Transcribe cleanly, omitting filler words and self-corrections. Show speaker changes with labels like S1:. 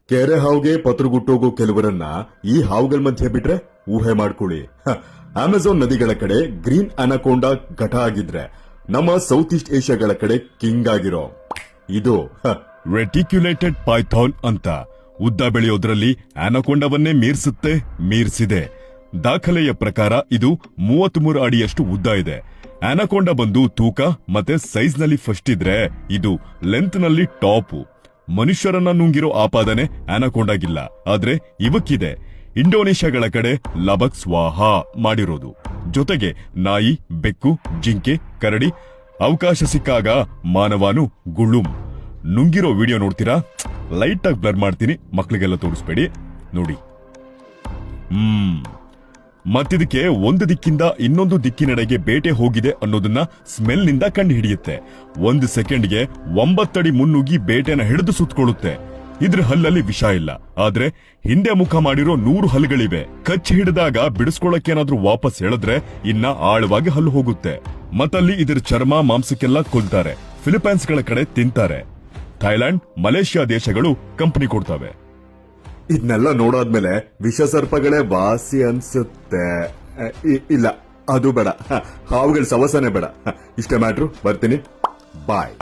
S1: ಕೆರೆ ಹಾವುಗೆ ಪತ್ರಗುಟ್ಟೋಗೋ ಕೆಲವರನ್ನ ಈ ಹಾವುಗಳ ಮಧ್ಯೆ ಬಿಟ್ರೆ ಊಹೆ ಮಾಡ್ಕೊಳ್ಳಿ. ಅಮೆಜಾನ್ ನದಿಗಳ ಕಡೆ ಗ್ರೀನ್ ಅನಕೊಂಡಾ ಘಟ ಆಗಿದ್ರೆ ನಮ್ಮ ಸೌತ್ ಈಸ್ಟ್ ಏಷ್ಯಾಗಳ ಕಡೆ ಕಿಂಗ್ ಆಗಿರೋ ಇದು ರೆಟಿಕ್ಯುಲೇಟೆಡ್ ಪೈಥಾನ್ ಅಂತ ಉದ್ದ ಬೆಳೆಯೋದ್ರಲ್ಲಿ ಅನಕೊಂಡವನ್ನೇ ಮೀರಿಸಿದೆ. ದಾಖಲೆಯ ಪ್ರಕಾರ ಇದು 33 ಅಡಿಯಷ್ಟು ಉದ್ದ ಇದೆ. ಅನಕೊಂಡ ಬಂದು ತೂಕ ಮತ್ತೆ ಸೈಜ್ ನಲ್ಲಿ ಫಸ್ಟ್ ಇದ್ರೆ ಇದು ಲೆಂತ್ ನಲ್ಲಿ ಟಾಪ್. ಮನುಷ್ಯರನ್ನ ನುಂಗಿರೋ ಆಪಾದನೆ ಅನಕೊಂಡಾಗಿಲ್ಲ, ಆದ್ರೆ ಇವಕ್ಕಿದೆ. ಇಂಡೋನೇಷ್ಯಾಗಳ ಕಡೆ ಲಬಕ್ ಸ್ವಾಹ ಮಾಡಿರೋದು. ಜೊತೆಗೆ ನಾಯಿ, ಬೆಕ್ಕು, ಜಿಂಕೆ, ಕರಡಿ ಅವಕಾಶ ಸಿಕ್ಕಾಗ ಮಾನವಾನು ಗುಳುಂ ನುಂಗಿರೋ ವಿಡಿಯೋ ನೋಡ್ತೀರಾ? ಲೈಟ್ ಆಗಿ ಬ್ಲರ್ ಮಾಡ್ತೀನಿ, ಮಕ್ಳಿಗೆಲ್ಲ ತೋರಿಸ್ಬೇಡಿ. ನೋಡಿ. ಮತ್ತಿದಕ್ಕೆ ಒಂದು ದಿಕ್ಕಿಂದ ಇನ್ನೊಂದು ದಿಕ್ಕಿನೆಡೆಗೆ ಬೇಟೆ ಹೋಗಿದೆ ಅನ್ನೋದನ್ನ ಸ್ಮೆಲ್ ನಿಂದ ಕಂಡು ಹಿಡಿಯುತ್ತೆ. 1 ಸೆಕೆಂಡ್ಗೆ 9 ಅಡಿ ಮುನ್ನುಗ್ಗಿ ಬೇಟೆನ ಹಿಡಿದು ಸುತ್ತಕೊಳ್ಳುತ್ತೆ. ಇದ್ರ ಹಲ್ಲಲ್ಲಿ ವಿಷ ಇಲ್ಲ, ಆದ್ರೆ ಹಿಂದೆ ಮುಖ ಮಾಡಿರೋ 100 ಹಲ್ಲುಗಳಿವೆ. ಕಚ್ಚಿ ಹಿಡಿದಾಗ ಬಿಡಿಸ್ಕೊಳ್ಳಕ್ಕೇನಾದ್ರೂ ವಾಪಸ್ ಎಳೆದ್ರೆ ಇನ್ನ ಆಳವಾಗಿ ಹಲ್ಲು ಹೋಗುತ್ತೆ. ಮತ್ತಲ್ಲಿ ಇದ್ರ ಚರ್ಮ ಮಾಂಸಕ್ಕೆಲ್ಲ ಕೊಲ್ತಾರೆ. ಫಿಲಿಪೈನ್ಸ್ಗಳ ಕಡೆ ತಿಂತಾರೆ. ಥೈಲ್ಯಾಂಡ್, ಮಲೇಷ್ಯಾ ದೇಶಗಳು ಕಂಪನಿ ಕೊಡ್ತವೆ. ಇದನ್ನೆಲ್ಲ ನೋಡಾದ್ಮೇಲೆ ವಿಷ ಸರ್ಪಗಳೇ ವಾಸಿ ಅನ್ಸುತ್ತೆ. ಇಲ್ಲ, ಅದು ಬೇಡ. ಹಾವುಗಳ ಸವಸನೆ ಬೇಡ. ಇಷ್ಟೇ ಮ್ಯಾಟ್ರು. ಬರ್ತೀನಿ. ಬಾಯ್.